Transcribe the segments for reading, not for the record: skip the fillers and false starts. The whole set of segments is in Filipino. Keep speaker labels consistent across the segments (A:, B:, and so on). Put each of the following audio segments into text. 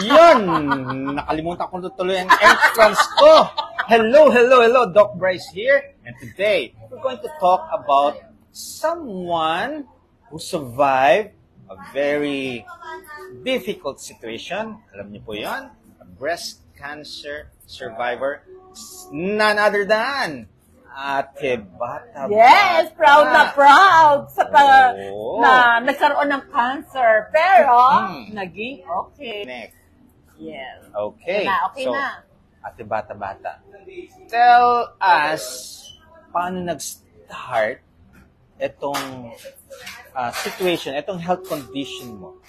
A: Yun! Nakalimutan ko tuloy ang entrance ko. Hello, hello, hello. Doc Bryce here. And today, we're going to talk about someone who survived a very difficult situation. Alam niyo po yan? A breast cancer survivor. None other than Ate Bata.
B: Yes, proud na proud na nagkaroon ng cancer. Pero, naging okay.
A: Next.
B: Yes.
A: Okay.
B: Okay
A: So,
B: na.
A: Ate Bata, tell us paano nag-start itong situation, itong health condition mo.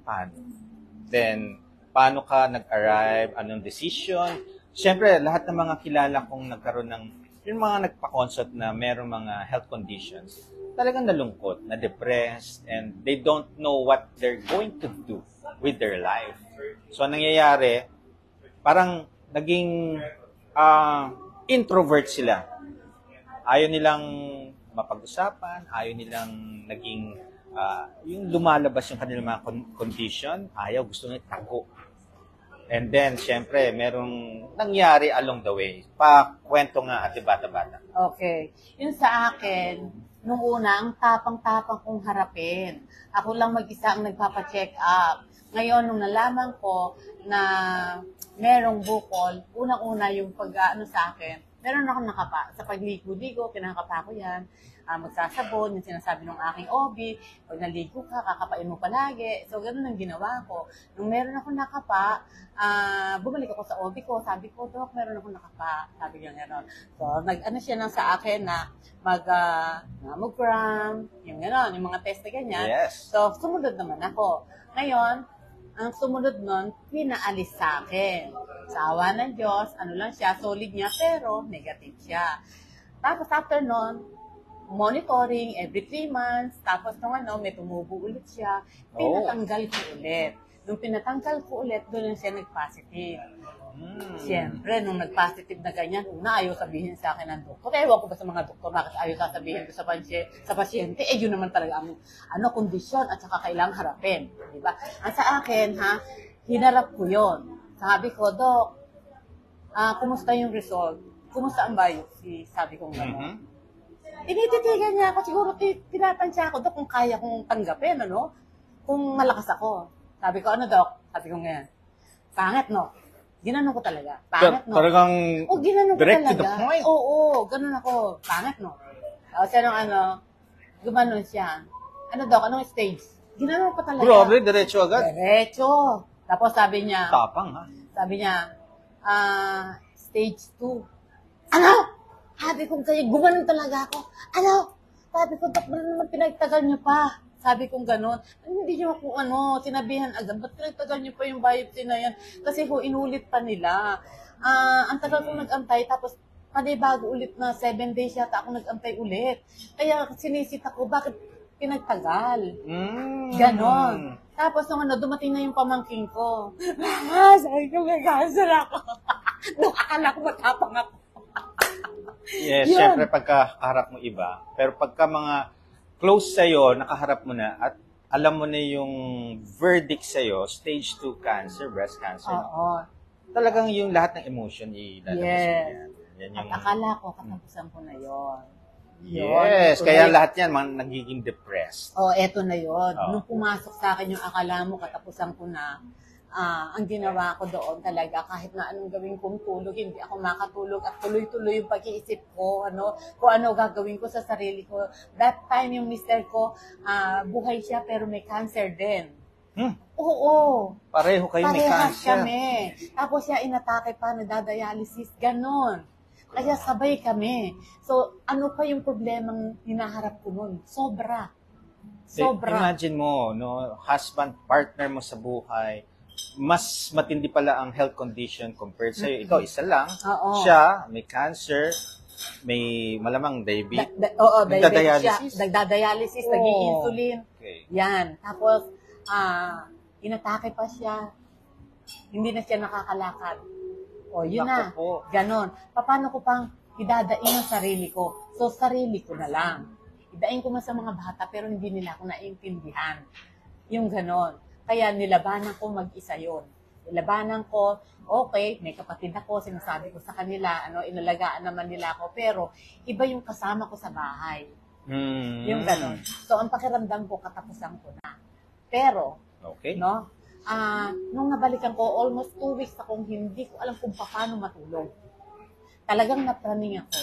A: Paano? Then, paano ka nag-arrive? Anong decision? Siyempre, lahat ng mga kilala kong nagkaroon ng yung mga nagpa-consult na merong mga health conditions, talagang nalungkot, na-depressed, and they don't know what they're going to do with their life. So, ang nangyayari, parang naging introvert sila. Ayaw nilang mapag-usapan, ayaw nilang naging, yung lumalabas yung kanilang mga condition, ayaw, gusto nila tago. And then, syempre, merong nangyari along the way. Kwento nga, Ate Bata.
B: Okay. Yun sa akin, nung una, ang tapang-tapang kong harapin. Ako lang mag-isa ang nagpapa-check up. Ngayon, nung nalaman ko na merong bukol, unang-una yung pag-ano sa akin, meron akong nakapa. Sa pagligo-ligo, kinakapa ko yan. Magsasabon, yung sinasabi ng aking OB, pag naligo ka, kakapain mo palagi. So, ganun ang ginawa ko. Nung meron akong nakapa, bumalik ako sa OB ko, sabi ko, Dok, meron akong nakapa. Sabi niya gano'n. So, nag-ano siya lang sa akin na mammogram, yung gano'n, yung mga test na ganyan.
A: Yes.
B: So, sumunod naman ako. Ngayon, ang sumunod nun, pinaalis sa akin. Sa awa ng Diyos, ano lang siya, solid niya, pero negative siya. Tapos after nun, monitoring every 3 months, tapos nung may tumubo ulit siya, pinatanggal ko ulit. Nung pinatanggal ko ulit, doon lang siya nag-positive. Siyempre, nung nag-positive na ganyan, ayaw sabihin sa akin ng doktor. Ewan ko ba sa mga doktor, bakit ayaw sasabihin ko sa pasyente, yun naman talaga ang kondisyon at saka kailangang harapin. Diba? Ang sa akin, hinarap ko yun. Sabi ko, Dok, kumusta yung result? Kumusta ang biopsy? Sabi ko gano'n. Tinititigan niya ako, siguro tinatansya ako, Dok, kung kaya kong tanggapin, kung malakas ako. Sabi ko, Dok? Sabi ko ngayon, pangit, no? Ginanon ko talaga. Pangit, no?
A: Talagang
B: ginanon ko
A: direct
B: talaga.
A: to the point.
B: Oo, ganun ako. Pangit, no? Siya nung gumanon siya. Dok? Anong stage? Ginanon ko talaga.
A: Grabe, diretso agad.
B: Diretso. Tapos sabi niya,
A: Tapang, ha?
B: Sabi niya, stage 2. Sabi ko kayo, gumanon talaga ako. Sabi ko, Dok, naman pinagtagal niyo pa. Sabi kong gano'n. Hindi niyo ako sinabihan agad. Ba't pinagtagal niyo pa yung biopsy na yan? Kasi inulit pa nila. Ang tagal kong nag-antay, tapos bago ulit na 7 days yata ako nag-antay ulit. Kaya sinisit ako, bakit pinagtagal? Ganon. Tapos nung dumating na yung pamangking ko. Sabi ko, may cancer ako. Nung akala ko matapang ako.
A: Yes, syempre pagkaharap mo iba. Pero pagka mga close sa'yo, nakaharap mo na at alam mo na yung verdict sa'yo, stage 2 cancer, breast cancer.
B: Oo.
A: Talagang yung lahat ng emotion ilalabas mo yan. Yan yung...
B: At akala ko, katapusan ko na yon.
A: Yes, kaya lahat yan, nagiging depressed.
B: Eto na yon. Nung pumasok sa akin yung akala mo, katapusan ko na, ang ginawa ko doon talaga, kahit na anong gawin kong tulog, hindi ako makatulog at tuloy-tuloy yung pag-iisip ko, kung ano gagawin ko sa sarili ko. That time yung mister ko, buhay siya pero may cancer din. Oo.
A: Pareho kayo may cancer.
B: Kami. Tapos siya inatake pa, nadadialysis, ganon. Kaya sabay kami. So, ano pa yung problemang hinaharap ko nun? Sobra.
A: Imagine mo, husband, partner mo sa buhay, mas matindi pala ang health condition compared sa'yo. Ikaw, isa lang. Siya, may cancer, may malamang diabetes.
B: Nagdadialysis. Nagdadialysis, nag-i-insulin.
A: Okay.
B: Yan. Tapos, inatake pa siya. Hindi na siya nakakalakad. Yun na. Ganon. Paano ko pang idadain ang sarili ko? So, sarili ko na lang. Idain ko man sa mga bata, pero hindi nila ako naiintindihan. Yung ganon. Kaya nilabanan ko mag-isa yun. Labanan ko, okay, may kapatid ako, sinasabi ko sa kanila, inalagaan naman nila ako, pero iba yung kasama ko sa bahay. Yung gano'n. So, ang pakiramdam ko, katapusan ko na. Pero,
A: Okay.
B: no, nung nabalikan ko, almost 2 weeks akong hindi ko alam kung paano matulog. Talagang napraning ako.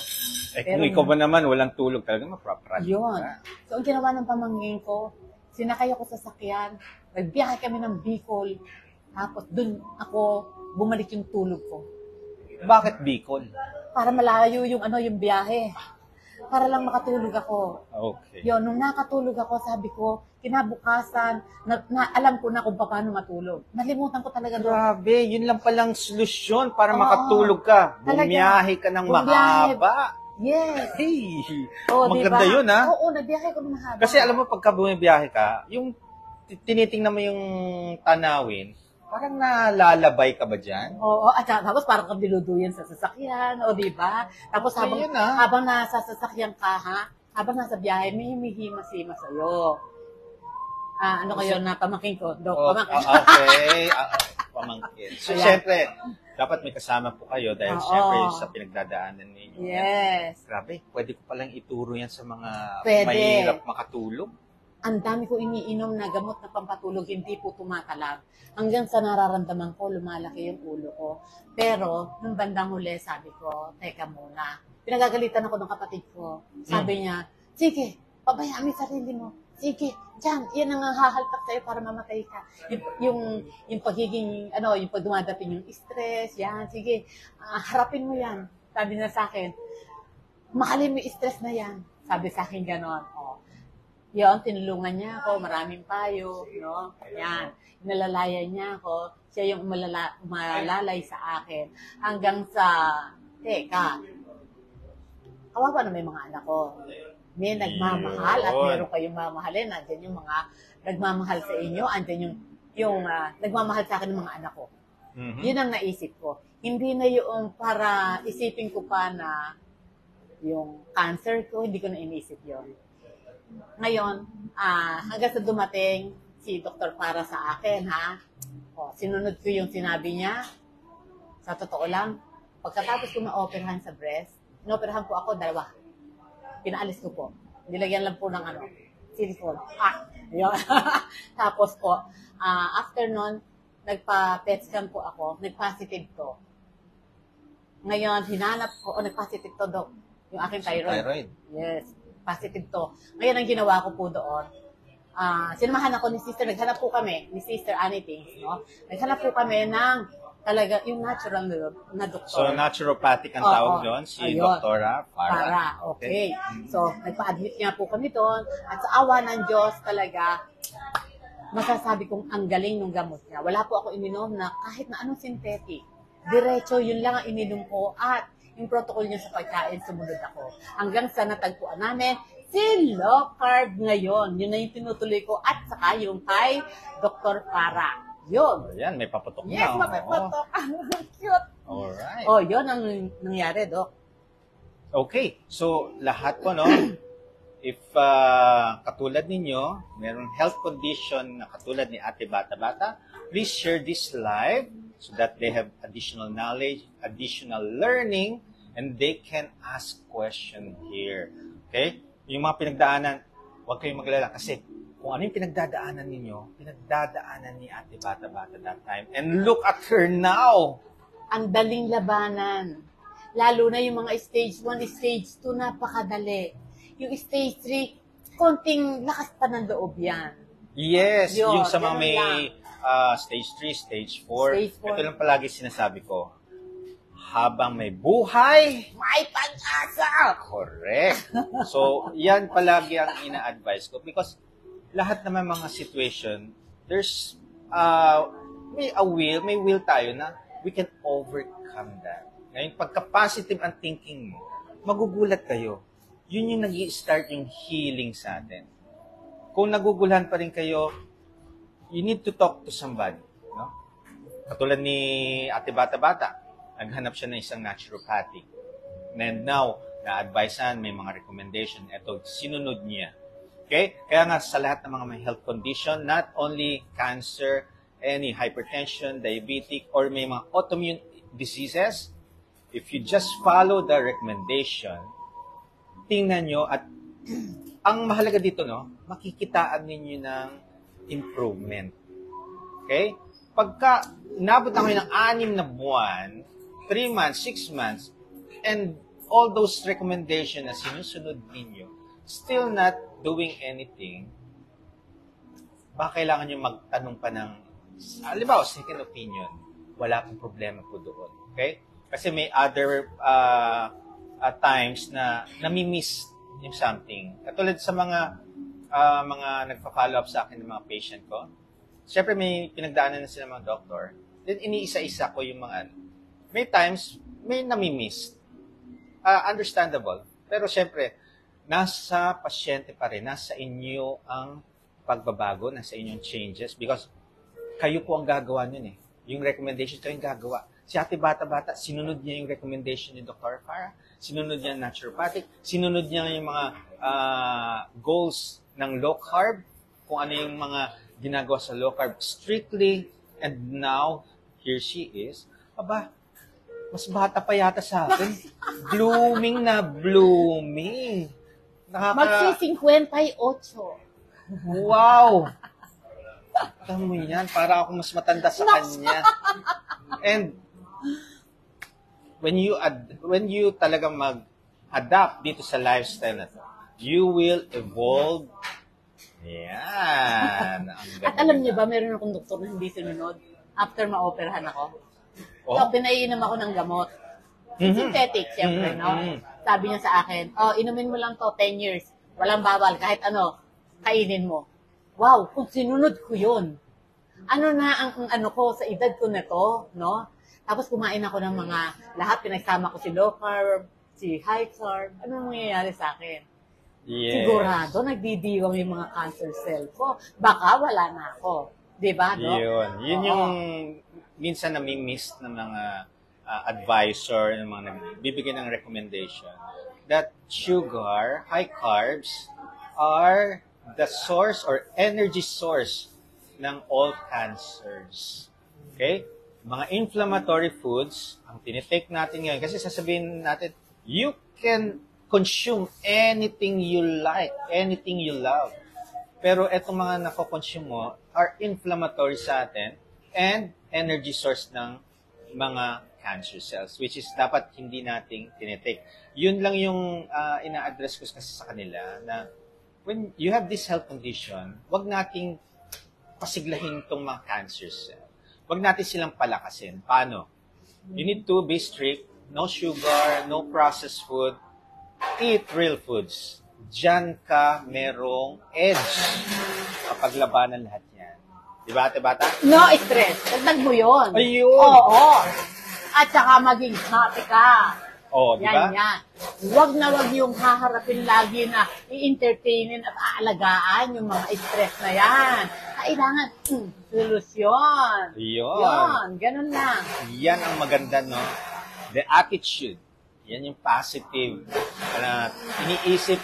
A: Kung ikaw ba naman, walang tulog, talagang maprapraning
B: Yun.
A: ka.
B: So, ang ginawa ng pamangkin ko, sinakay ako sa sakyan, nagbiyahe kami ng Bicol, tapos dun ako, bumalik yung tulog ko.
A: Bakit Bicol?
B: Para malayo yung yung biyahe. Para lang makatulog ako.
A: Okay.
B: Yun, nung nakatulog ako, sabi ko, kinabukasan, alam ko na kung paano matulog. Nalimutan ko talaga doon.
A: Grabe, yun lang palang solusyon para
B: Oo.
A: makatulog ka.
B: Talaga.
A: Bumiyahe ka ng
B: Bumiyahe.
A: mahaba.
B: Yes.
A: Hey,
B: diba?
A: maganda yun, ha?
B: Oo, nagbiyahe ko ng mahaba.
A: Kasi alam mo, pagka bumibiyahe ka, yung tinitingnan mo yung tanawin, parang nalalabay ka ba dyan?
B: Oo, at tapos parang kang diluduyan sa sasakyan, o di ba? Tapos
A: Okay,
B: habang,
A: yun, ah.
B: habang nasa sasakyan ka, habang nasa biyahe, may humihimas-himas sa'yo. Ano kayo na pamangkin ko? Dok, pamangkin.
A: Okay. Pamangkin. So,
B: Ayan.
A: syempre, dapat may kasama po kayo dahil
B: Oo.
A: syempre sa pinagdadaanan ninyo.
B: Yes.
A: Grabe, pwede ko palang ituro yan sa mga
B: Pwede.
A: mahirap makatulog.
B: Ang dami ko iniinom na gamot na pampatulog, hindi po tumatalab. Hanggang sa nararamdaman ko, lumalaki yung ulo ko. Pero, nung bandang huli, sabi ko, teka muna. Pinagagalitan ako ng kapatid ko. Sabi niya, sige, pabayaan mo yung sarili mo. Sige, dyan, yan ang hahaltak sa'yo para mamatay ka. Yung pagiging, yung pag dumadating yung stress, yan, sige, harapin mo yan. Sabi niya sa akin, mahalin mo yung stress na yan. Sabi sa akin ganon. Yun, tinulungan niya ako, maraming payo, no? Yan, inalalayan niya ako, siya yung umalalay sa akin. Hanggang sa, teka, kawawa na may mga anak ko. May nagmamahal at meron kayong mamahalin. Andyan yung mga nagmamahal sa inyo, andyan yung nagmamahal sa akin ng mga anak ko.
A: Mhm.
B: Yun ang naisip ko. Hindi na yung para isipin ko pa na yung cancer ko, hindi ko na inisip yun. Ngayon, hanggang sa dumating si Dr. Para sa akin, sinunod ko yung sinabi niya. Sa totoo lang, pagkatapos ko na-operahan sa breast, in-operahan ko ako 2. Pinaalis ko po. Nilagyan lang po ng silicone. Yun. Tapos po, after nun, nagpa-PET scan po ako, nag-positive to. Ngayon, hinanap ko, nag-positive to, Doc, yung aking thyroid.
A: Thyroid.
B: Yes, positive to. Ngayon, ang ginawa ko po doon, sinamahan ako ni Sister, naghanap po kami, ni Sister Annie Pings, no? Naghanap po kami ng talaga, yung natural na doktor.
A: So, naturopathic ang tawag doon, si
B: Ayun.
A: Doktora
B: Para, okay. So, nagpa-admit nga po kami doon, at sa awa ng Diyos talaga, masasabi kong ang galing ng gamot niya. Wala po ako ininom na kahit na anong synthetic. Diretso, yun lang ang ininom ko at yung protocol niya sa pagkain, sumunod ako. Hanggang sa natagpuan namin, si low carb ngayon. Yun na yung tinutuloy ko at saka yung kay Dr. Para. Yun.
A: Ayan, may paputok
B: Yes,
A: na.
B: mapapatok. Cute.
A: Alright.
B: Yun ang nangyari, Doc.
A: Okay, so lahat po, no? If katulad ninyo, merong health condition na katulad ni Ate Bata-Bata, please share this live so that they have additional knowledge, additional learning, and they can ask question here. Okay? Yung mga pinagdaanan, huwag kayong maglala kasi kung ano yung pinagdadaanan ninyo, pinagdadaanan ni Ate Bata-Bata that time. And look at her now!
B: Ang daling labanan. Lalo na yung mga stage 1, stage 2, napakadali. Yung stage 3, konting lakas pa ng loob yan.
A: Yes,
B: Yun,
A: yung sa mga
B: ganun
A: may
B: lang.
A: stage 3, stage 4.
B: Stage 4.
A: Ito lang palagi sinasabi ko. Habang may buhay,
B: May pag-asa!
A: correct. So, yan palagi ang ina-advise ko because lahat naman mga situation, there's may will tayo na we can overcome that. Ngayon, pagka-positive ang thinking mo, magugulat kayo. Yun yung nag-i-start yung healing sa atin. Kung nagugulhan pa rin kayo, you need to talk to somebody. No? Katulad ni Ate Bata-Bata, naghanap siya ng isang naturopathic. And now, na-advisean, may mga recommendation. Ito, sinunod niya. Okay? Kaya nga sa lahat ng mga may health condition, not only cancer, any hypertension, diabetic, or may mga autoimmune diseases, if you just follow the recommendation, tingnan nyo at ang mahalaga dito, no, makikitaan ninyo ng improvement. Okay? Pagka inabot na kayo ng 6 na buwan, 3 months, 6 months, and all those recommendations na sinusunod ninyo, still not doing anything, baka kailangan nyo magtanong pa ng, halimbawa, second opinion. Wala pong problema po doon. Okay? Kasi may other times na nami-miss yung something. Katulad sa mga nagpa-follow up sa akin ng mga patient ko, siyempre may pinagdaanan na sila mga doktor, then iniisa-isa ko yung mga may times, may nami-miss. Understandable. Pero siyempre, nasa pasyente pa rin, nasa inyo ang pagbabago, nasa inyong changes, because kayo po ang gagawa nun eh. Yung recommendation, kayo yung gagawa. Si ate bata-bata, sinunod niya yung recommendation ni Dr. Farah, sinunod niya yung naturopathic, sinunod niya yung mga goals ng low carb, kung ano yung mga ginagawa sa low carb strictly, and now, here she is, aba, mas bata pa yata sa akin. Blooming na blooming.
B: Magsi-58.
A: Wow! Tama mo yan, para ako mas matanda sa kanya. And when you talaga mag-adapt dito sa lifestyle na to, you will evolve. Yan.
B: At alam niyo ba, meron akong doktor na hindi sinunod after ma-operahan ako.
A: Oh?
B: So, pinainom ako ng gamot. Synthetic, siyempre, no? Sabi niya sa akin, inumin mo lang to 10 years. Walang bawal, kahit ano, kainin mo. Wow, kung sinunod ko yun, ano na ang ano ko sa edad ko na to, no? Tapos kumain ako ng mga, lahat, pinagsama ko si low carb, si high carb, ano mangyayari sa akin?
A: Yes.
B: Sigurado, nagdidiwang yung mga cancer cell ko. Baka wala na ako. Diba, no?
A: Yun yung minsan nami-miss ng mga advisor, ng mga nagbibigay ng recommendation, that sugar, high carbs, are the source or energy source ng all cancers. Okay? Mga inflammatory foods, ang tinitake natin ngayon, kasi sasabihin natin, you can consume anything you like, anything you love. Pero etong mga nako-consume mo are inflammatory sa atin and energy source ng mga cancer cells, which is dapat hindi nating tinitake. Yun lang yung ina-address ko kasi sa kanila na when you have this health condition, wag nating pasiglahin tong mga cancer cell. Wag natin silang palakasin. Paano? You need to be strict, no sugar, no processed food, eat real foods. Diyan ka merong edge kapag labanan lahat yan. Diba, ate bata?
B: No stress. Dagdag mo yun.
A: Ayun.
B: Oo. At saka maging happy ka.
A: Oh, diba?
B: Yan. Huwag na huwag yung haharapin lagi na i-entertainin at aalagaan yung mga stress na yan. Kailangan, solusyon.
A: Yun.
B: Ganun lang.
A: Yan ang maganda, no? The attitude. Yan yung positive. Iniisip,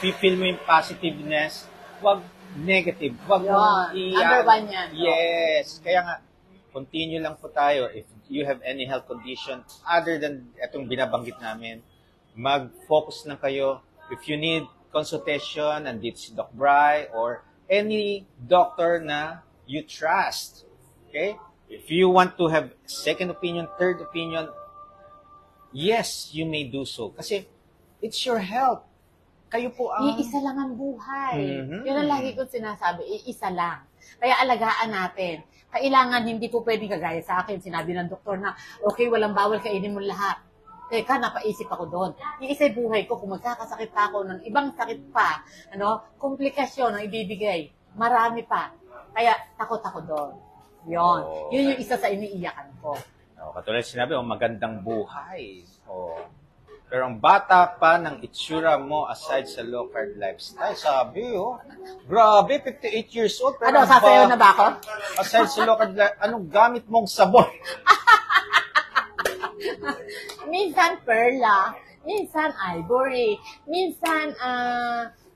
A: feel mo yung positiveness, wag negative. Wag mo
B: Number one yan.
A: Yes. Kaya nga, continue lang po tayo. If you have any health condition other than itong binabanggit namin, mag-focus lang kayo. If you need consultation, nandito si Doc Bry or any doctor na you trust. Okay? If you want to have second opinion, third opinion, yes, you may do so. Kasi it's your health. Kayo po ang...
B: Iisa lang ang buhay. Yun ang lagi kong sinasabi, iisa lang. Kaya alagaan natin. Kailangan hindi po pwedeng kagaya sa akin. Sinabi ng doktor na, okay, walang bawal, kainin mo lahat. Teka, napaisip ako doon. Iisa'y buhay ko, kung magkakasakit pa ako ng ibang sakit pa, komplikasyon ang ibibigay, marami pa. Kaya takot ako doon. Yun yung isa sa iniiyakan ko.
A: Katulad sinabi, magandang buhay. Pero ang bata pa ng itsura mo aside sa low carb lifestyle, sabi, grabe, 58 years old. Pero
B: sasayaw na ba ako?
A: Aside sa low carb lifestyle, anong gamit mong sabon?
B: Minsan perla, minsan ivory, minsan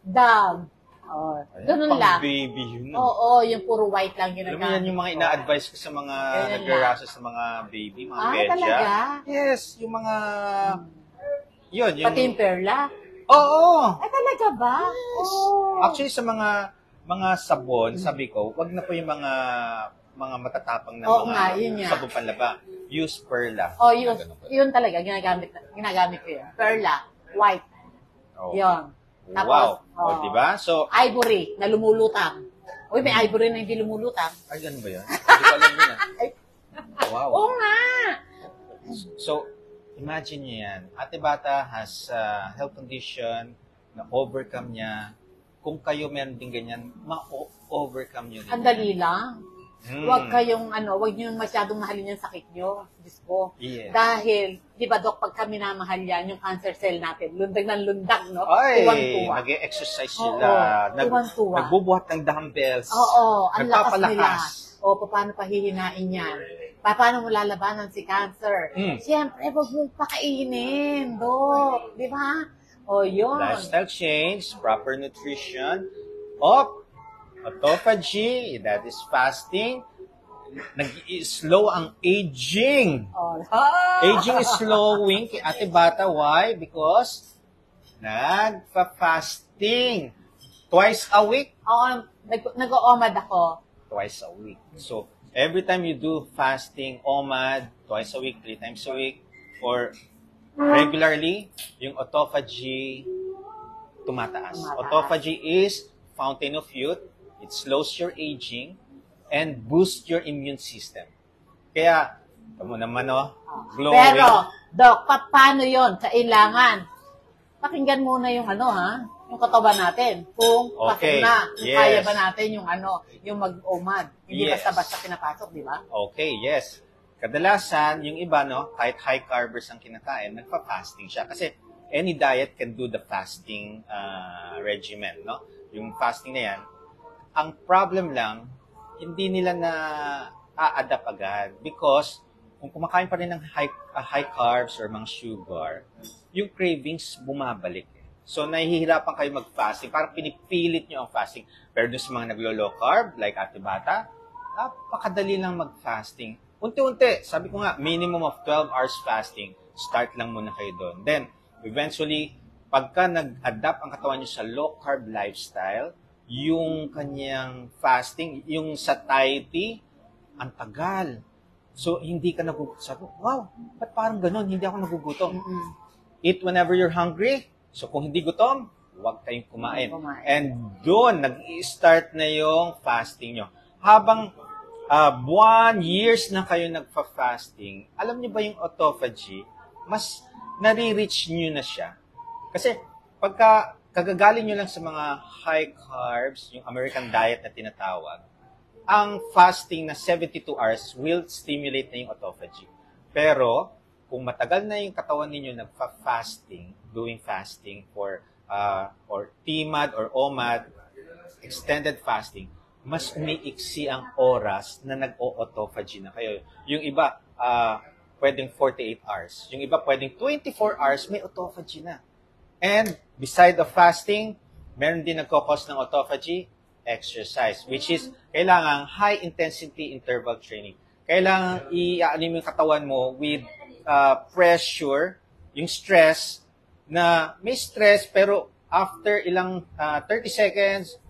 B: Dove, Oh,
A: Ayan,
B: ganun
A: pang
B: lang.
A: baby yun.
B: Oo, yung puro white lang
A: Alam mo yan
B: ginagamit
A: yung mga
B: ko.
A: ina-advise ko sa mga
B: Ganyan
A: nagrarasa sa mga baby, mga
B: Ah,
A: pedya.
B: talaga?
A: Yes, yung mga... Yun, yung...
B: Pati yung perla.
A: Oo!
B: Ay, talaga ba? Oh.
A: Actually, sa mga sabon, sabi ko, wag na po yung mga matatapang na
B: Oo
A: mga
B: nga, yun nga.
A: sabon panlaba. Use Perla.
B: Oh, yun,
A: Ganun po.
B: yun talaga, ginagamit ko yun. Perla, white,
A: Oh.
B: yun.
A: Wow.
B: oh,
A: O, diba? So,
B: ivory, na lumulutang. Uy, may ivory na hindi lumulutang.
A: ay, ganun ba yan? Hindi ko alam yun. Wow.
B: Oo nga!
A: So, imagine nyo yan. Ate Bata has a health condition na overcome niya. Kung kayo meron din ganyan, ma-overcome nyo din.
B: Ang dali lang.
A: Hmm.
B: Huwag niyo masyadong mahalin yung sakit nyo. Diyos ko.
A: Yes.
B: Dahil, di ba, Dok, pag kami namahal yan, yung cancer cell natin, lundag ng lundag, no?
A: Ay,
B: Tuwang-tuwa.
A: nag-exercise
B: Oo,
A: sila.
B: tuwang-tuwa.
A: Nagbubuhat ng dumbbells.
B: Oo, ang lakas nila.
A: Nagpapalakas.
B: O, paano pahihinain yan? Paano mo lalabanan si cancer? Siyempre, huwag mong pakainin, Dok. Di ba? O, yun.
A: Lifestyle change, proper nutrition, autophagy, that is fasting. Nag-slow ang aging.
B: Oh.
A: Aging is slowing kay Ate Bata. Why? Because nagpa-fasting. Twice a week.
B: Oo, nag-OMAD ako.
A: Twice a week. So, every time you do fasting, OMAD, twice a week, 3 times a week, or regularly, yung autophagy tumataas. Autophagy is fountain of youth. It slows your aging and boosts your immune system. Kaya, tamo naman, glowing.
B: Pero, Doc, paano yon? Kailangan, pakinggan muna yung yung katawan natin. Kung
A: Okay,
B: na, kung
A: yes.
B: kaya ba natin yung mag-OMAD. Hindi
A: Yes.
B: basta-basta pinapasok, di ba?
A: Okay, yes. Kadalasan, yung iba, kahit high carbers ang kinakain, nagpa-fasting siya. Kasi any diet can do the fasting regimen, no? Yung fasting na yan, ang problem lang, hindi nila na a-adapt agad because kung kumakain pa rin ng high carbs or mga sugar, yung cravings bumabalik. So, nahihirapan kayo mag-fasting. Parang pinipilit nyo ang fasting. Pero dun sa mga naglo-low carb, like Ate Bata, napakadali lang mag-fasting. Unti-unti, sabi ko nga, minimum of 12 hours fasting. Start lang muna kayo doon. Then, eventually, pagka nag-adapt ang katawan nyo sa low carb lifestyle, yung kanyang fasting, yung satiety, ang tagal. So, hindi ka nagugutom. Sabi, wow, ba't parang ganun? Hindi ako nagugutom. Eat whenever you're hungry. So, kung hindi gutom, huwag kayong kumain. And doon, nag-i-start na yung fasting nyo. Habang buwan, years na kayo nagfa-fasting, alam niyo ba yung autophagy, mas nare-reach nyo na siya. Kasi, pagka kagagaling nyo lang sa mga high carbs, yung American diet na tinatawag, ang fasting na 72 hours will stimulate na yung autophagy. Pero, kung matagal na yung katawan ninyo nagfa-fasting, doing fasting for or TMAD or OMAD, extended fasting, mas umiiksi ang oras na nag-o-autophagy na kayo. Yung iba, pwedeng 48 hours. Yung iba, pwedeng 24 hours, may autophagy na. And beside of fasting, meron din nagkakos ng autophagy, exercise, which is kailangan high-intensity interval training. Kailangan i-anim yung katawan mo with pressure, yung stress, na may stress, pero after ilang 30 seconds,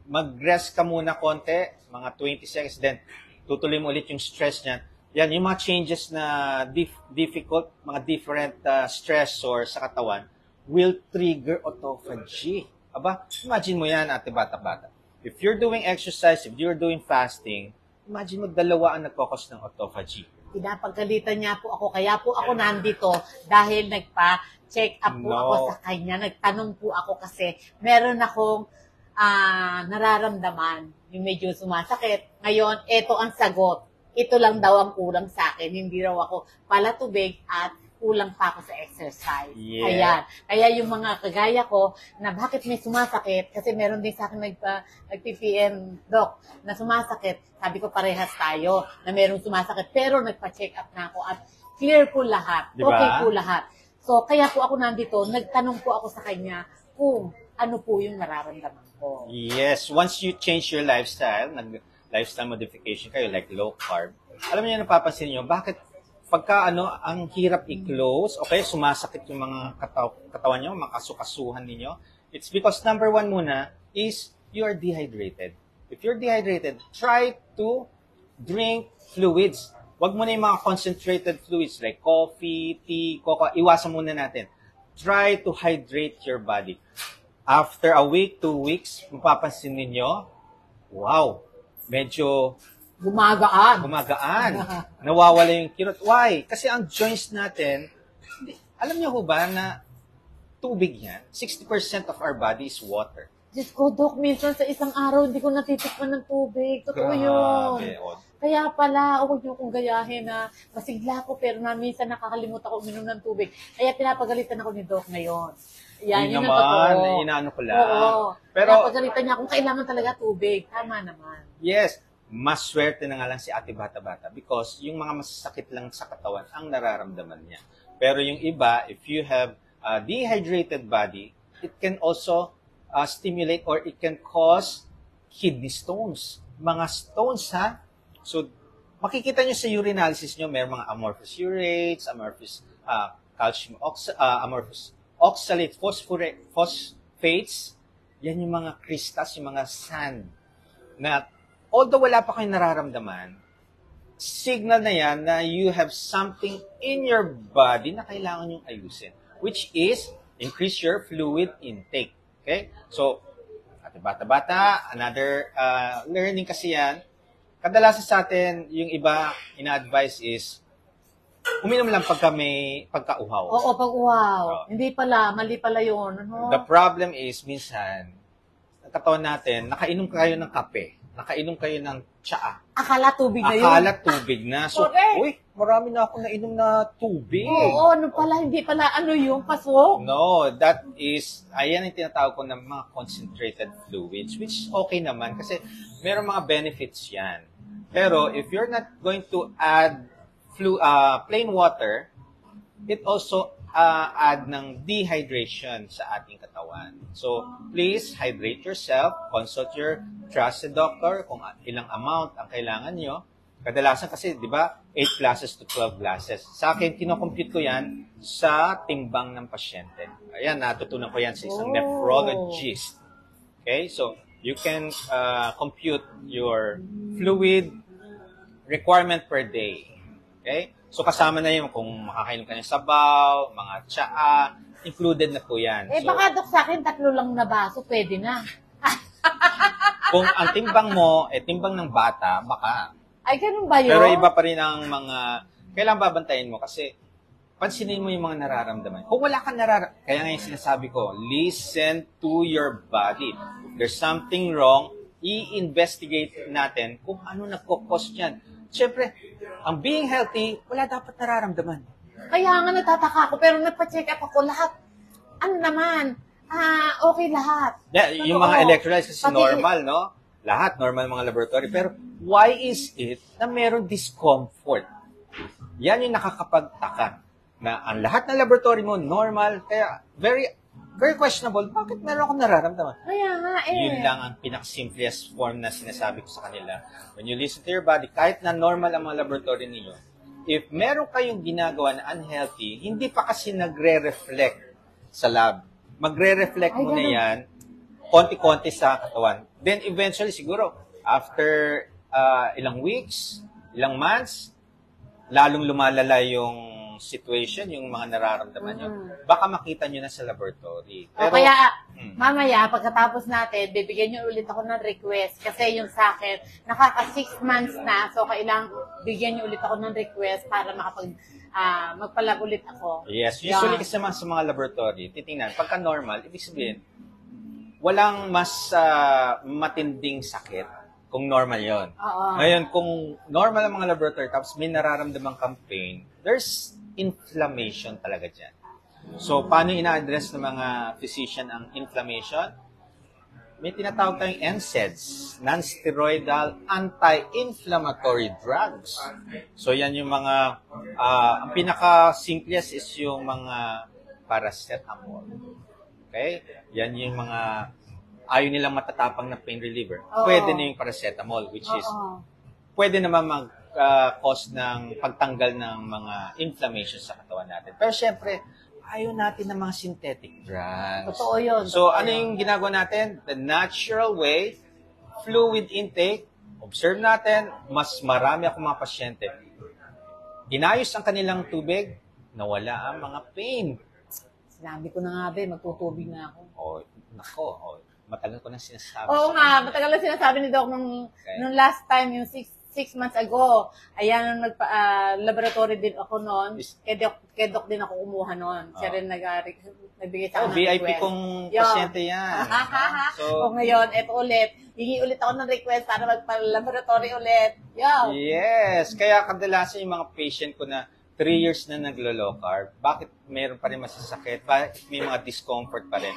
A: mag-rest ka muna konti, mga 20 seconds, then tutuloy mo ulit yung stress niyan. Yan, yung mga changes na difficult, mga different stressors sa katawan, will trigger autophagy. Aba, imagine mo yan, Ate Bata-Bata. If you're doing exercise, if you're doing fasting, imagine mo dalawa ang nagkakos ng autophagy.
B: Pinapagalitan niya po ako, kaya po ako nandito dahil nagpa-check up po ako sa kanya. Nagtanong po ako kasi meron akong nararamdaman, yung medyo sumasakit. Ngayon, ito ang sagot. Ito lang daw ang kulang sa akin. Hindi raw ako palatubig at kulang pa ako sa exercise.
A: Yeah.
B: Ayan. Kaya yung mga kagaya ko, na bakit may sumasakit, kasi meron din sa akin nag-PPM, Doc, na sumasakit. Sabi ko, parehas tayo, na merong sumasakit, pero nagpa-check up na ako at clear po lahat.
A: Diba?
B: Okay po lahat. So, kaya po ako nandito, nagtanong po ako sa kanya kung ano po yung nararamdaman. ko.
A: Yes, once you change your lifestyle, nag-lifestyle modification kayo, like low carb, alam niyo, napapansin niyo, bakit pagka ang hirap i-close, okay, sumasakit yung mga katawan niyo, makasukasuhan niyo, it's because number one muna is you are dehydrated. If you're dehydrated, try to drink fluids. Wag mo na yung mga concentrated fluids like coffee, tea, cocoa. Iwasan muna natin. Try to hydrate your body. After a week, 2 weeks, mapapansin ninyo, wow, medyo gumagaan. Nawawala yung kirot. Why? Kasi ang joints natin, alam niyo ho ba na tubig yan? 60% of our body is water.
B: Diyos ko, Dok, minsan sa isang araw, hindi ko natitikman ng tubig. Totoo yun. Kaya pala, huwag niyo kong gayahin na masigla ko, pero minsan nakakalimutan ko uminom ng tubig. Kaya pinapagalitan ako ni Doc ngayon. Yan, yun ang totoo.
A: Inaano ko lang.
B: Oo.
A: Pero,
B: pinapagalitan niya kung kailangan talaga tubig. Tama naman.
A: Yes. Mas swerte na nga lang si Ate Bata-Bata because yung mga masasakit lang sa katawan ang nararamdaman niya. Pero yung iba, if you have a dehydrated body, it can also stimulate or it can cause kidney stones. Mga stones, ha? So, makikita nyo sa urinalysis nyo, may mga amorphous urates, amorphous calcium amorphous oxalate, phosphates. Yan yung mga crystals, yung mga sand. Na, although wala pa kayong nararamdaman, signal na yan na you have something in your body na kailangan yung ayusin. Which is, increase your fluid intake. Okay? So, Ate Bata-Bata, another learning kasi yan. Kadalasan sa atin, yung iba, ina-advise is, uminom lang pagka-uhaw.
B: Oo, pag-uhaw. Hindi pala, mali pala yun. Ano?
A: The problem is, minsan, ang katawan natin, nakainom kayo ng kape, nakainom kayo ng tsaa.
B: Akala tubig na yun.
A: Akala tubig na. So,
B: correct.
A: uy, marami na ako nainom na tubig.
B: Oo, ano pala, hindi pala, yung pasok?
A: No, that is, ayan ang tinatawag ko ng mga concentrated fluids, which okay naman kasi meron mga benefits yan. Pero if you're not going to add plain water, it also add ng dehydration sa ating katawan. So, please hydrate yourself, consult your trusted doctor kung ilang amount ang kailangan nyo. Kadalasan kasi, di ba, 8 glasses to 12 glasses. Sa akin, kinocompute ko yan sa timbang ng pasyente. Ayan, natutunan ko yan sa isang nephrologist. Okay, so, you can compute your fluid requirement per day. Okay? So, kasama na yun kung makakainom ka ng sabaw, mga tsaa, included na po yan.
B: So, baka Dok sa akin, 3 lang na baso, pwede na.
A: Kung ang timbang mo, timbang ng bata, baka.
B: Ay, ganun ba yun?
A: Pero iba pa rin ang mga, kailangan babantayin mo kasi pansinin mo yung mga nararamdaman. Kung wala kang nararamdaman, kaya nga yung sinasabi ko, listen to your body. If there's something wrong, i-investigate natin kung ano nagkukos yan. Siyempre, ang being healthy, wala dapat nararamdaman.
B: Kaya nga natataka ako, pero nagpa-check up ako lahat. Ano naman? Okay lahat.
A: Yeah, yung mga electrolytes kasi normal, no? Lahat, normal mga laboratory. Pero why is it na meron discomfort? Yan yung nakakapagtaka. Na ang lahat ng laboratory mo, normal. Kaya very questionable. Bakit meron akong nararamdaman?
B: Kaya nga
A: Yun lang ang pinaka-simplest form na sinasabi ko sa kanila. When you listen to your body, kahit na normal ang mga laboratory ninyo, if meron kayong ginagawa na unhealthy, hindi pa kasi nagre-reflect sa lab. Magre-reflect mo na yan, konti-konti sa katawan. Then eventually, siguro, after ilang weeks, ilang months, lalong lumalala yung situation, yung mga nararamdaman nyo, baka makita nyo na sa laboratory. Pero,
B: kaya, mamaya, pagkatapos natin, bibigyan nyo ulit ako ng request. Kasi yung sa akin, nakaka 6 months na, so kailangan bigyan nyo ulit ako ng request para magpalab ulit ako.
A: Yes, usually kasi sa mga laboratory, titingnan, pagka normal, ibig sabihin, walang mas matinding sakit kung normal yon. Ngayon, kung normal ang mga laboratory, tapos may nararamdamang kang pain, there's inflammation talaga dyan. So, paano ina-address ng mga physician ang inflammation? May tinatawag tayong NSAIDs, non-steroidal anti-inflammatory drugs. So, yan yung mga, ang pinaka-simplest is yung mga paracetamol. Okay? Yan yung mga ayaw nilang matatapang na pain reliever,
B: Oo.
A: pwede na yung paracetamol, which is,
B: Oo.
A: pwede naman mag-cause ng pagtanggal ng mga inflammation sa katawan natin. Pero syempre, ayaw natin ng mga synthetic drugs.
B: Totoo yun.
A: So,
B: Totoo
A: ano
B: yun.
A: yung ginagawa natin? The natural way, fluid intake, observe natin, mas marami akong mga pasyente. Inayos ang kanilang tubig, nawala ang mga pain.
B: Sinabi ko na nga ba, magtutubig na ako.
A: Nako, matagal ko na sinasabi.
B: Oo nga, matagal na sinasabi ni Doc nung last time, yung 6 months ago. Ayan, laboratory din ako noon. Kay Doc din ako kumuha noon. Siya rin nagbigay sa akin ng
A: VIP
B: request.
A: kong pasyente yan.
B: So, ngayon, eto ulit. Hingi ulit ako ng request para magpa-laboratory ulit. Yo!
A: Yes. Kaya kadalasan yung mga patient ko na 3 years na naglo-low carb, bakit meron pa rin masasakit? Bakit may mga discomfort pa rin?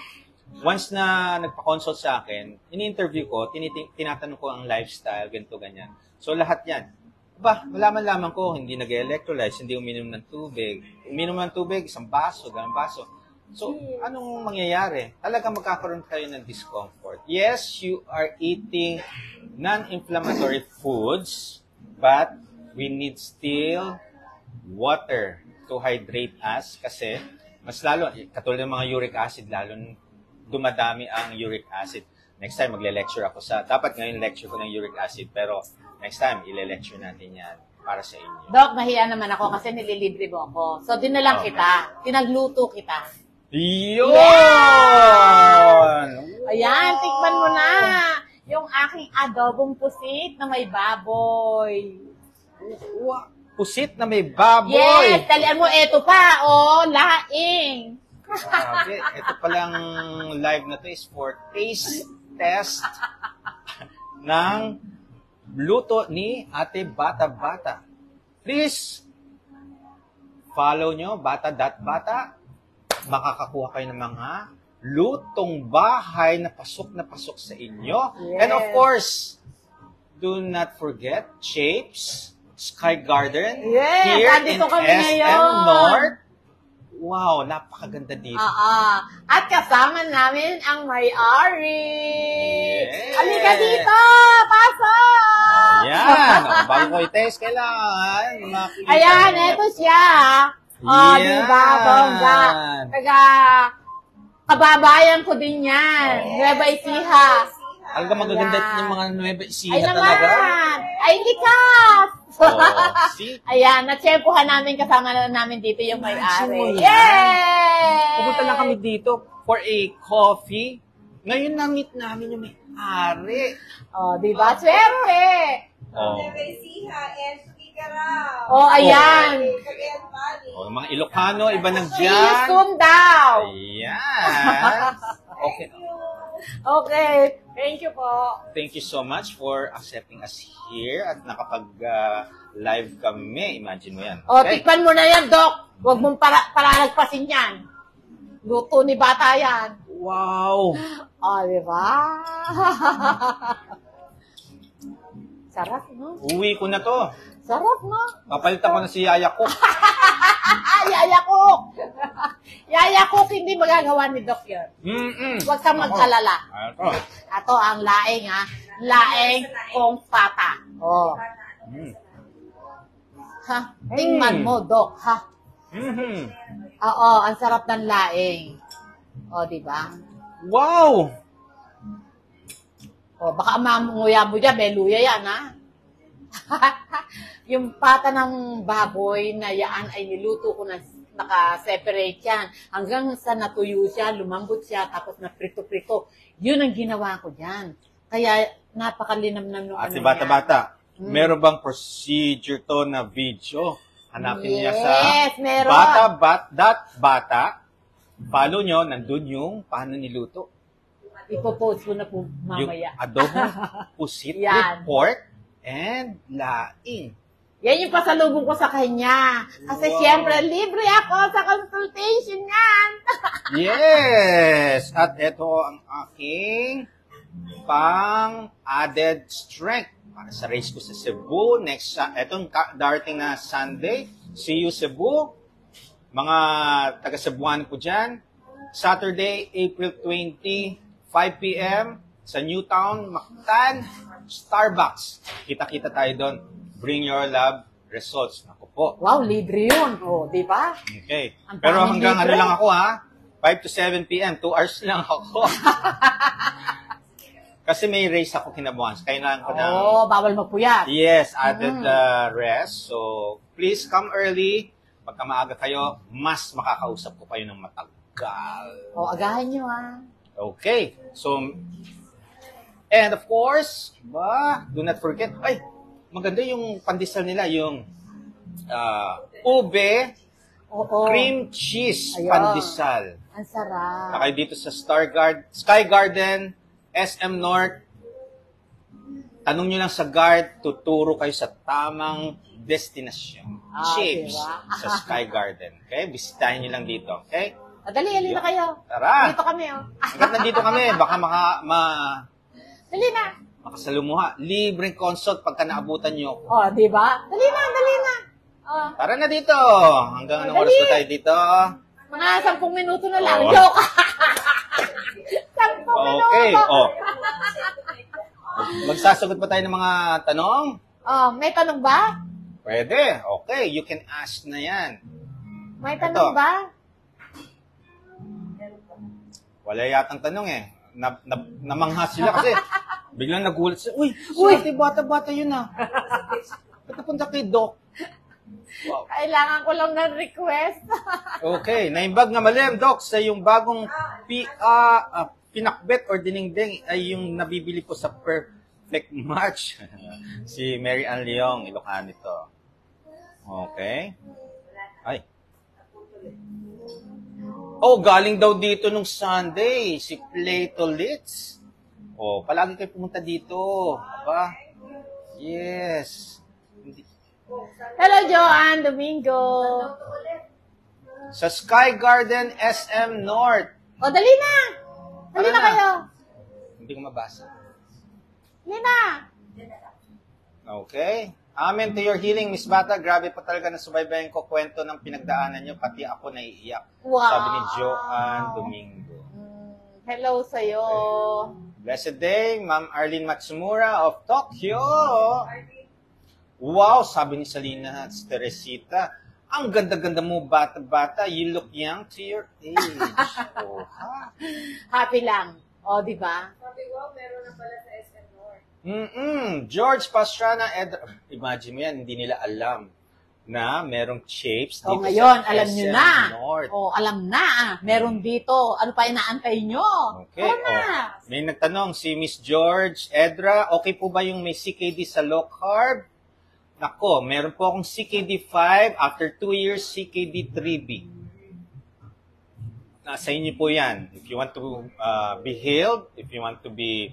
A: Once na nagpa-consult sa akin, ini-interview ko, tinatanong ko ang lifestyle, ganito, ganyan. So, lahat yan. Malaman-laman ko, hindi nag-electrolytes, hindi uminom ng tubig. Uminom ng tubig, 1 baso, 2 baso. So, anong mangyayari? Talagang magkakaroon kayo ng discomfort. Yes, you are eating non-inflammatory foods, but we need still water to hydrate us kasi mas lalo, katulad ng mga uric acid, lalo dumadami ang uric acid. Next time, magle-lecture ako dapat ngayon lecture ko ng uric acid, pero next time, ile-lecture natin yan para sa inyo.
B: Doc, nahiya naman ako kasi nililibre mo ako. So, dinalang kita. Pinagluto kita.
A: Yun!
B: Ayan, tikman mo na. Yung aking adobong pusit na may baboy.
A: Pusit na may baboy!
B: Yes, talian mo, eto pa, laing.
A: Grabe, ito palang live na to is for taste test ng luto ni Ate Bata-Bata. Please, follow nyo, bata.bata. Makakakuha kayo ng mga lutong bahay na pasok sa inyo.
B: Yes.
A: And of course, do not forget Shapes Sky Garden
B: Yes,
A: here in
B: andito kami
A: SM
B: ngayon.
A: North. Wow, napakaganda dito.
B: At kasama namin ang may-ari.
A: Yes.
B: Halika dito! Pasok!
A: Ayan. Bago ko i-taste, kailangan makita.
B: Ayan, eto siya.
A: Yan.
B: Diba, bongga. Kababayan ko din yan. Nueva Ecija.
A: Talaga magaganda yung mga Nueva Ecija
B: Ay
A: talaga.
B: naman! Ay, hindi ka!
A: See?
B: Ayan, natsempuhan namin, kasama na namin dito yung may-ari.
A: Yay!
B: Yay!
A: Pupunta lang kami dito for a coffee. Ngayon na-meet namin yung may-ari.
B: Diba? Swerte! Ayan.
A: Mga Ilocano, iba nang
B: See you
A: dyan.
B: soon daw.
A: Ayan. Okay.
B: Okay. Thank you po.
A: Thank you so much for accepting us here at nakapag-live kami. Imagine mo yan.
B: Tikman mo na yan, Doc. Huwag mong paralagpasin yan. Luto ni bata yan.
A: Wow!
B: Diba? Sarap, no?
A: Uwi ko na to.
B: Sarap, no?
A: Papalitan ko na si Yaya ko.
B: Yaya Cook! Yaya Cook, hindi magagawa ni Doc yun. Huwag kang mag-alala. Ito ang laing, ha? Laing kong pata. Tingnan mo, Doc, ha? Ang sarap ng laing. Diba?
A: Wow!
B: Baka mamunguya mo dyan, may luya yan, ha? Yung pata ng baboy na yan ay niluto ko na naka-separate yan. Hanggang sa natuyo siya, lumambot siya, tapos na prito-prito. Yun ang ginawa ko dyan. Kaya napakalinamnam nung
A: Ate Bata-Bata, meron bang procedure to na video? Hanapin niya sa
B: meron.
A: bata.bata. Follow nyo, nandun yung paano niluto.
B: Ipopost ko na po mamaya.
A: Yung adobo, pusit with
B: Yan.
A: pork, and laing.
B: Yan yung pasalubong ko sa kanya. Kasi siyempre, libre ako sa consultation yan.
A: Yes! At ito ang aking pang-added strength para sa race ko sa Cebu. Etong darating na Sunday. See you Cebu. Mga taga-Cebuano ko dyan. Saturday, April 20, 5 p.m. sa Newtown, Mactan, Starbucks. Kita-kita tayo doon. Bring your lab results. Naku po.
B: Wow, libre yun. O, di ba?
A: Okay.
B: Ang
A: Pero
B: daming
A: hanggang
B: libre.
A: ano lang ako ha, 5 to 7 p.m., 2 hours lang ako. Kasi may race ako kinabukas. Kailangan ko ng,
B: Oo, bawal magpuyat.
A: yes, added rest. So, please come early. Pagka maaga kayo, mas makakausap ko kayo ng matagal.
B: O, agahan nyo ha.
A: Okay. So, and of course, do not forget, maganda yung pandesal nila, yung ube,
B: Oo.
A: cream cheese
B: Ayun.
A: pandesal.
B: Ang sarap.
A: Nakay dito sa Sky Garden, SM North. Tanong nyo lang sa guard, tuturo kayo sa tamang destinasyon. Chips
B: diba?
A: sa Sky Garden. Okay? Bisitahin nyo lang dito. Okay?
B: Dali, na kayo.
A: Tara!
B: Dito kami, oh.
A: Hanggat nandito kami, baka
B: Dali na.
A: makasalumuha. Libreng consult pagka naabutan nyo ako.
B: O, di ba? Dali na. O,
A: Tara na dito! Hanggang anong
B: Dali.
A: oras ba tayo dito?
B: mga 10 minuto na lang.
A: Oo.
B: Joke. 10
A: Okay.
B: minuto.
A: Magsasagot ba tayo ng mga tanong?
B: May tanong ba?
A: Pwede. Okay, you can ask na yan.
B: May tanong
A: Ito.
B: ba?
A: Wala yatang tanong eh. Namangha sila kasi biglang nagulat sila. Uy, bata-bata yun ah. Ba't napunta kay Doc? Wow.
B: Kailangan ko lang ng request.
A: Okay, naimbag nga malim, Doc, sa yung bagong pinakbet or dinengdeng ay yung nabibili po sa Perfect Match. Si Mary Ann Leong, Ilocano ito. Okay. Ay. Oh, galing daw dito nung Sunday, si Plato Litz. Oh, palagi kayo pumunta dito. Aba? Yes.
B: Hello, Joanne Domingo.
A: Sa Sky Garden, SM North.
B: O, dali na. Dali
A: Tara
B: na
A: na.
B: kayo.
A: Hindi ko mabasa.
B: Dali na.
A: Okay. Amen to your healing, Miss Bata. Grabe pa talaga na subaybayan ko kwento ng pinagdaanan nyo. Pati ako naiiyak.
B: Wow.
A: Sabi ni Joanne Domingo.
B: Hello sa'yo.
A: Blessed day, Ma'am Arlene Matsumura of Tokyo. Wow, sabi ni Salina Teresita. Ang ganda-ganda mo, bata-bata. You look young to your age. Oh, ha?
B: Happy lang. O, di ba?
C: Sabi ko, meron na pala sa SM North.
A: George Pastrana, imagine mo yan, hindi nila alam na merong shapes
B: O,
A: dito
B: ngayon,
A: sa
B: alam
A: SM
B: nyo na.
A: North.
B: O, alam na. Meron dito. Ano pa inaantay nyo?
A: Okay.
B: O na.
A: May nagtanong si Miss George Edra, okay po ba yung may CKD sa low carb? Nako, meron po akong CKD5 after 2 years CKD 3B. Nasa inyo po yan. If you want to be healed, if you want to be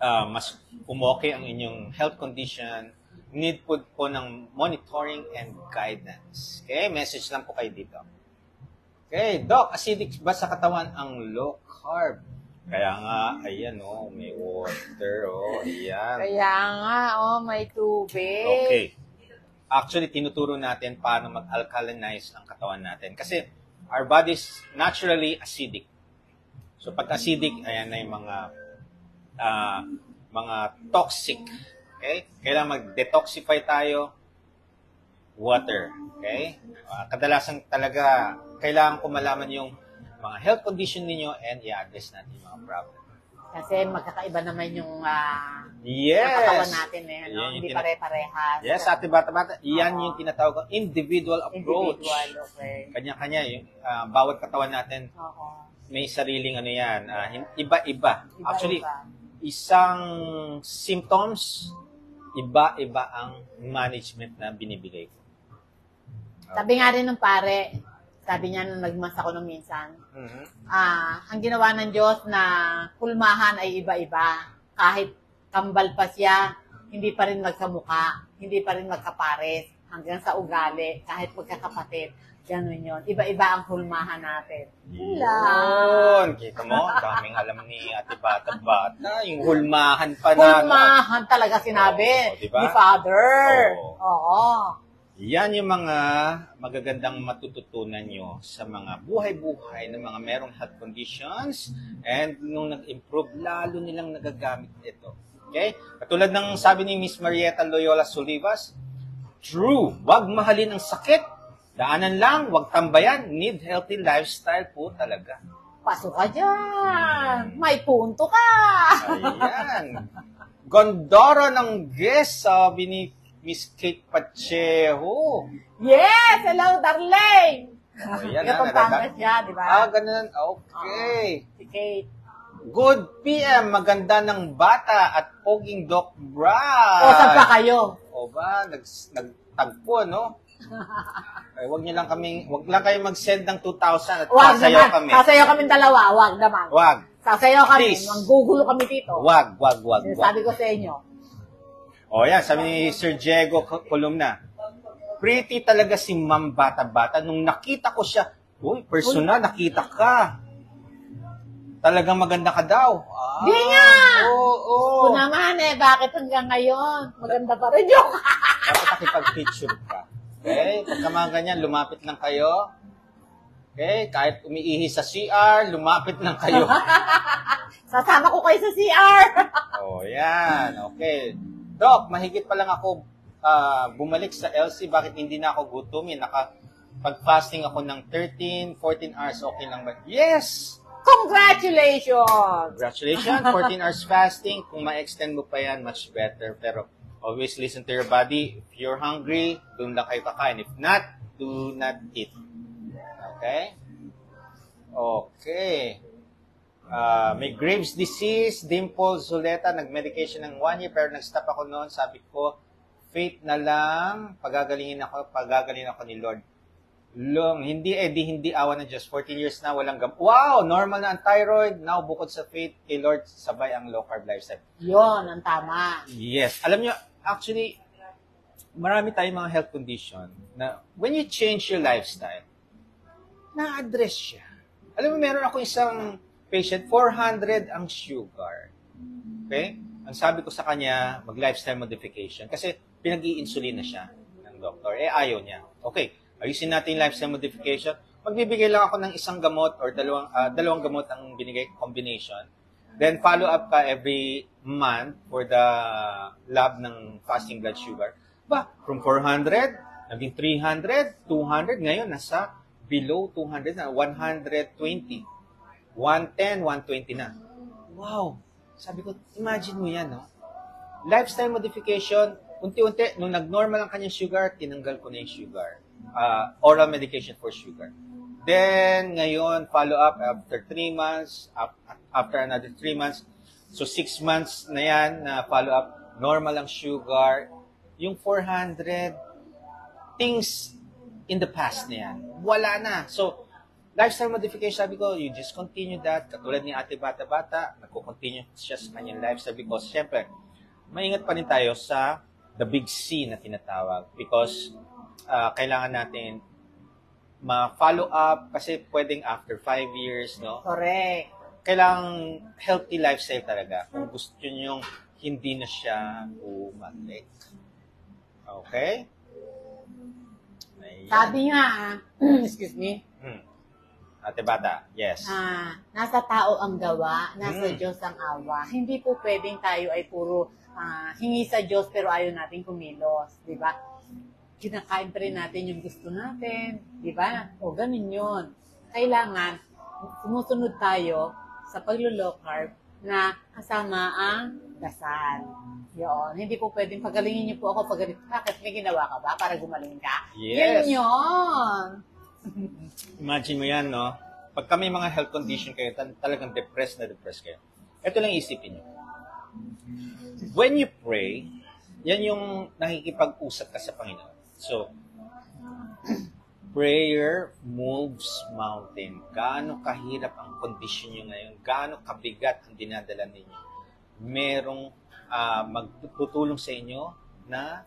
A: mas umokay ang inyong health condition, need po ng monitoring and guidance. Okay? Message lang po kayo dito. Okay, Doc, acidic ba sa katawan ang low carb? Kaya nga, ayan may water, ayan.
B: Kaya nga, may tubig.
A: Okay. Actually, tinuturo natin paano mag-alkalinize ang katawan natin. Kasi, our body is naturally acidic. So, pag acidic, ayan na yung mga toxic. Okay? Kailangan mag-detoxify tayo. Water. Okay? Kadalasan talaga, kailangan ko malaman yung mga health condition ninyo and i-address natin yung mga problem.
B: Kasi magkakaiba naman yung
A: Yes!
B: katawan natin
A: Yan
B: no?
A: yung
B: Hindi pare-parehas.
A: Yes, ate bata-bata, yan yung tinatawag kong individual approach.
B: Individual, okay.
A: Kanya-kanya, yung bawat katawan natin,
B: Oo.
A: may sariling iba-iba.
B: Iba-iba.
A: Actually, isang symptoms, iba-iba ang management na binibigay ko.
B: Sabi nga rin ng pare, sabi niya nung nagmas ako nung minsan, ang ginawa ng Diyos na kulmahan ay iba-iba. Kahit kambal pa siya, hindi pa rin magkamukha, hindi pa rin magkapares, hanggang sa ugali, kahit magkakapatid. Ganun yun. Iba-iba ang hulmahan natin.
A: Yun. Kita mo, daming alam ni ate bata-bata. Yung hulmahan pa na.
B: Hulmahan talaga sinabi
A: Oo, diba?
B: ni Father.
A: Oo.
B: Oo.
A: Yan yung mga magagandang matututunan nyo sa mga buhay-buhay ng mga merong health conditions, and nung nag-improve, lalo nilang nagagamit ito. Okay? Katulad ng sabi ni Miss Marieta Loyola Solivas, true, wag mahalin ang sakit. Daanan lang, wag tambayan. Need healthy lifestyle po talaga.
B: Pasok ka dyan. May punto ka.
A: Ayan. Gondoro ng guest, sabi ni Miss Kate Pacheco.
B: Yes! Hello, darling!
A: Ayan,
B: Kapag siya, di ba?
A: ganun. Okay.
B: Si Kate.
A: Good PM, maganda ng bata at poging Doc Brad.
B: O, saan pa kayo?
A: O ba, nagtagpo, no? Ay, wag lang kayo mag-send ng 2,000 at
B: Wag
A: sasayaw
B: naman.
A: kami.
B: Sasayaw kami dalawa. Wag naman.
A: Wag.
B: Sasayaw kami.
A: Please.
B: Manggugulo kami dito.
A: Wag.
B: Sabi ko sa inyo.
A: O yan, sabi ni Sir Diego Columna, pretty talaga si Ma'am Bata-Bata. Nung nakita ko siya, uy, personal, nakita ka. Talagang maganda ka daw.
B: Di nga!
A: Oo.
B: Kung naman bakit hanggang ngayon? Maganda pa rin yung...
A: Dapat nakipag-picture ka. Okay? Pagka mga ganyan, lumapit lang kayo. Okay? Kahit umiihi sa CR, lumapit lang kayo.
B: Sasama ko kayo sa CR.
A: Yan. Okay. Doc, mahigit pa lang ako bumalik sa LC. Bakit hindi na ako gutumin? Pag-fasting ako ng 13, 14 hours. Okay lang ba? Yes!
B: Congratulations!
A: Congratulations, 14 hours fasting. Kung ma-extend mo pa yan, much better. Pero always listen to your body. If you're hungry, doon lang kayo kakain. If not, do not eat. Okay? Okay. May Graves' disease, Dimple Zuleta, nag-medication ng 1 year, pero nag-stop ako noon. Sabi ko, faith na lang, pagagalingin ako ni Lord. Hindi awa ng Diyos. 14 years na, walang wow, normal na ang thyroid. Now, bukod sa faith kay Lord, sabay ang low carb lifestyle.
B: Yon, ang tama.
A: Yes. Alam nyo, actually, marami tayong mga health condition na when you change your lifestyle, na-address siya. Alam mo, meron ako isang patient, 400 ang sugar. Okay? Ang sabi ko sa kanya, mag-lifestyle modification kasi pinag-i-insulin na siya ng doktor. Ayaw niya. Okay. Ayusin natin yung lifestyle modification. Magbibigay lang ako ng isang gamot or dalawang gamot ang binigay combination. Then follow up ka every month for the lab ng fasting blood sugar. From 400, naging 300, 200, ngayon nasa below 200 na, 120. 110, 120 na. Wow! Sabi ko, imagine mo yan, no? Lifestyle modification, unti-unti, nung nag-normal ang kanyang sugar, tinanggal ko na yung sugar. Oral medication for sugar. Then, ngayon, follow-up after 3 months, after another 3 months. So, 6 months na yan, na follow-up, normal ang sugar. Yung 400, things in the past na yan. Wala na. So, lifestyle modification, sabi ko, you just continue that. Katulad ni Ate Bata-Bata, nagko-continue siya sa kanyang lifestyle because, syempre, maingat pa rin tayo sa the big C na tinatawag because kailangan natin ma-follow up kasi pwedeng after 5 years, no?
B: Correct.
A: Kailangan healthy lifestyle talaga kung gusto nyo hindi na siya bumalik. Okay? Ayan.
B: Sabi nga, excuse me,
A: Ate Bata, yes.
B: nasa tao ang gawa, nasa Diyos ang awa. Hindi po pwedeng tayo ay puro hingi sa Diyos pero ayaw natin kumilos, di ba? Kinakain pa rin natin yung gusto natin, di ba? O, ganun yun. Kailangan, sumusunod tayo sa paglo-low carb na kasama ang dasal. Yun. Hindi po pwedeng pagalingin niyo po ako pagalit. Bakit? May ginawa ka ba para gumaling ka?
A: Yes.
B: Yun.
A: Imagine mo yan, no? Pag kami mga health condition kayo, talagang depressed kayo. Ito lang isipin nyo. When you pray, yan yung nakikipag-usap ka sa Panginoon. So, prayer moves mountain. Gaano kahirap ang kondisyon nyo ngayon? Gaano kabigat ang dinadala ninyo? Merong magtutulong sa inyo na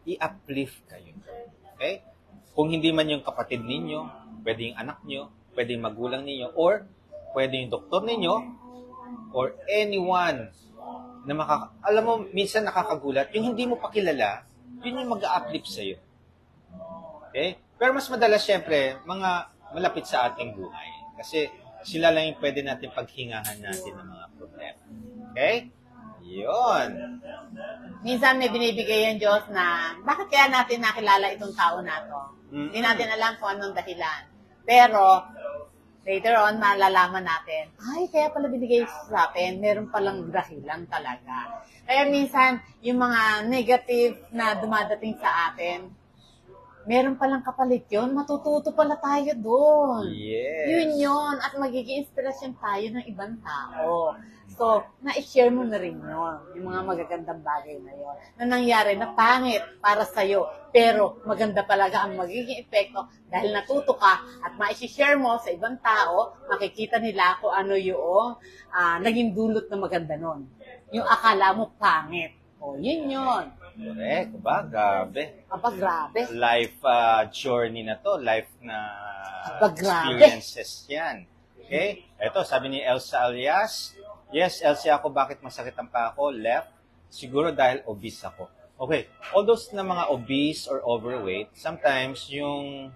A: i-uplift kayo. Okay? Kung hindi man yung kapatid ninyo, pwede yung anak nyo, pwede yung magulang ninyo, or pwede yung doktor ninyo, or anyone na alam mo, minsan nakakagulat, yung hindi mo pa kilala, yun yung mag-a-uplift sa'yo. Okay? Pero mas madalas, syempre, mga malapit sa ating buhay. Kasi sila lang yung pwede natin paghingahan natin ng mga problema. Okay? Yun.
B: Minsan may binibigay yung Diyos na, bakit kaya natin nakilala itong tao na to? Hindi natin alam kung anong dahilan. Pero, later on, malalaman natin, ay, kaya pala binigay sa atin, meron palang dahilan talaga. Kaya minsan, yung mga negative na dumadating sa atin, meron palang kapalit yun, matututo pala tayo doon.
A: Yes.
B: Yun. At magiging inspirasyon tayo ng ibang tao. So, na-share mo na rin yun, yung mga magagandang bagay na yun, na nangyari na pangit para sa'yo, pero maganda talaga ang magiging epekto dahil natuto ka at ma-share mo sa ibang tao, makikita nila kung ano yung naging dulot na maganda nun. Yung akala mo pangit. O, yun yun.
A: Correct. Ba? Grabe.
B: Aba, grabe.
A: Life journey na to. Life na
B: Aba, grabe.
A: experiences yan. Okay? Ito, sabi ni Elsa Alias, yes, Elsa ako, bakit masakit ang paa ko? Left. Siguro dahil obese ako. Okay. All those na mga obese or overweight, sometimes yung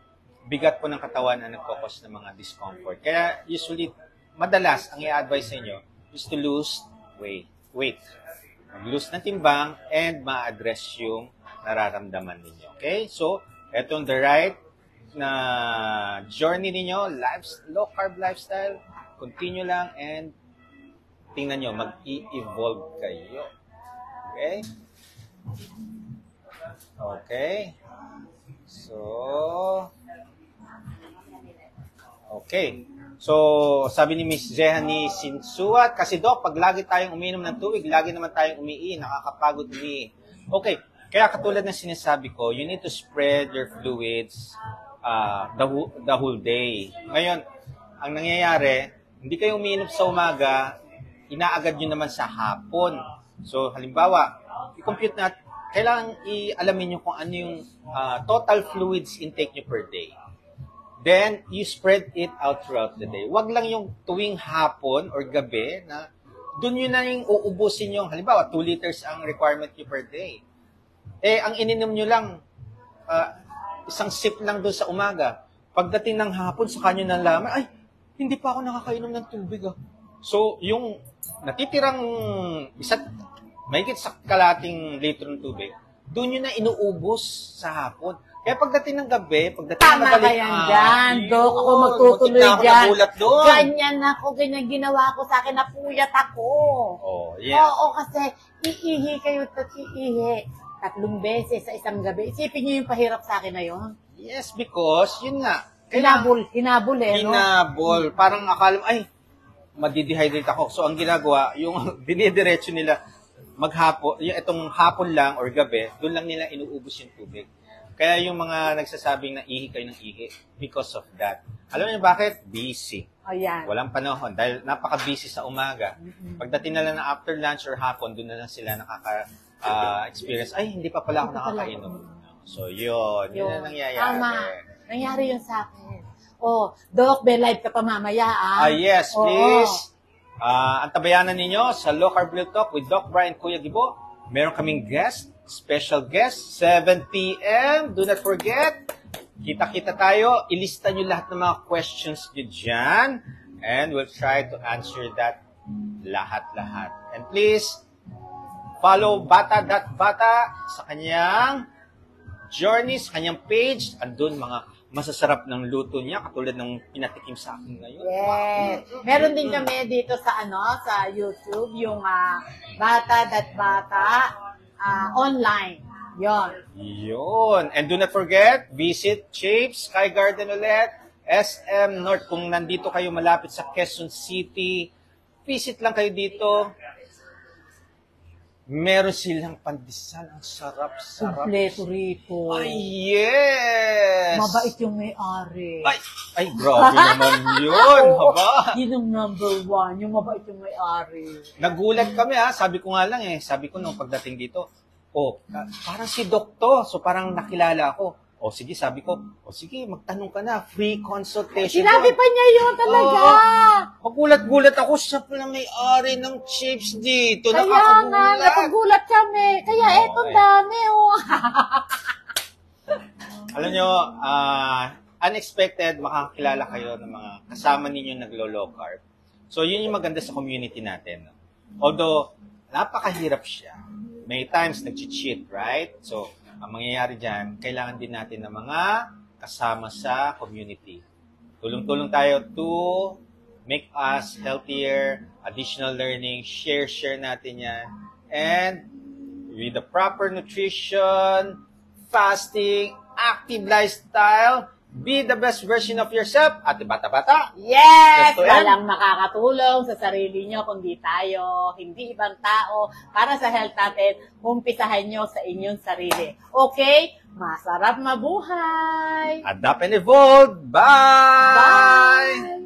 A: bigat po ng katawan ang nagkakos ng mga discomfort. Kaya usually, madalas, ang i-advise sa inyo is to lose weight. Mag-lose ng timbang and ma-address yung nararamdaman ninyo. Okay? So, etong the right na journey ninyo, low-carb lifestyle, continue lang and tingnan nyo, mag-i-evolve kayo. Okay? Okay. So, okay. So, sabi ni Miss Jehani Sinsuat, kasi Doc, pag lagi tayong umiinom ng tubig, lagi naman tayong umiihi, nakakapagod umiihi. Okay, kaya katulad ng sinasabi ko, you need to spread your fluids the whole day. Ngayon, ang nangyayari, hindi kayo umiinom sa umaga, inaagad nyo naman sa hapon. So, halimbawa, i-compute na, kailangan i-alamin nyo kung ano yung total fluids intake nyo per day. Then, you spread it out throughout the day. Wag lang yung tuwing hapon or gabi na doon yun na yung uubusin yung, halimbawa, 2 liters ang requirement nyo per day. Eh, ang ininom nyo lang, isang sip lang doon sa umaga. Pagdating ng hapon, saka nyo nalaman, ay, hindi pa ako nakakainom ng tubig. So, yung natitirang mahigit sa kalating litro ng tubig, doon yun na inuubos sa hapon. Kaya pagdating ng gabi, pagdating ng
B: Tama ka yan dyan, Dok. Ako magtutuloy dyan. Ganyan ginawa ko sa akin, napuyat ako.
A: Oh, yeah.
B: Oo, kasi iihi kayo at iihi 3 beses sa isang gabi. Isipin niyo yung pahirap sa akin na yun.
A: Yes, because, yun nga.
B: Hinabol no?
A: Hinabol. Parang akala mo, ay, madidehydrate ako. So, ang ginagawa, yung dinidiretso nila, maghapon, yung itong hapon lang or gabi, doon lang nila inuubos yung tubig. Kaya yung mga nagsasabing na ihi kayo ng ihi, because of that. Alam niyo bakit? Busy.
B: Ayan.
A: Walang panahon dahil napaka-busy sa umaga. Pagdating na lang na after lunch or hapon, doon na lang sila nakaka-experience, ay, hindi pa pala ako nakakainom. So, yun na nangyayari.
B: Tama. Nangyari yun sa akin. Oh, Doc, may live ka pa mamaya,
A: yes, please. Antabayanan ninyo sa Low Carb Real Talk with Doc Brian Kuya Gibo. Meron kaming special guest, 7 p.m. Do not forget, kita-kita tayo. Ilista nyo lahat ng mga questions nyo dyan. And we'll try to answer that lahat-lahat. And please, follow Bata.Bata sa kanyang journey, sa kanyang page. Andun mga masasarap ng luto niya, katulad ng pinatikim sa akin ngayon.
B: Yes. Meron din kami dito sa sa YouTube, yung Bata.Bata online. Yon.
A: And do not forget, visit Shapes, Sky Garden ulit, SM North. Kung nandito kayo malapit sa Quezon City, visit lang kayo dito. Meron silang pandesal. Ang sarap-sarap.
B: Kompleto rito.
A: Ay, yes!
B: Mabait yung may-ari.
A: Ay, grabe naman yun. Haba.
B: Yun ang number 1, yung mabait yung may-ari.
A: Nagulat kami sabi ko nga lang sabi ko nung pagdating dito, parang si Doc to. So parang nakilala ako. Sige, sabi ko, sige, magtanong ka na. Free consultation.
B: Sinabi pa niya yun talaga.
A: Magulat-gulat ako, siya pala may-ari ng chips dito.
B: Kaya nga, napagulat kami. Kaya etong dami,
A: Alam nyo, unexpected, makakakilala kayo ng mga kasama ninyo naglo-low carb. So, yun yung maganda sa community natin. No? Although, napakahirap siya. May times, nag-cheat, right? So, ang mangyayari dyan, kailangan din natin ng mga kasama sa community. Tulong-tulong tayo to make us healthier, additional learning, share natin yan. And with the proper nutrition, fasting, active lifestyle, be the best version of yourself. Ate bata-bata.
B: Yes!
A: Just to end.
B: Walang makakatulong sa sarili nyo kundi tayo, hindi ibang tao. Para sa health natin, umpisahan nyo sa inyong sarili. Okay? Masarap mabuhay!
A: Adapt and evolve. Bye!
B: Bye!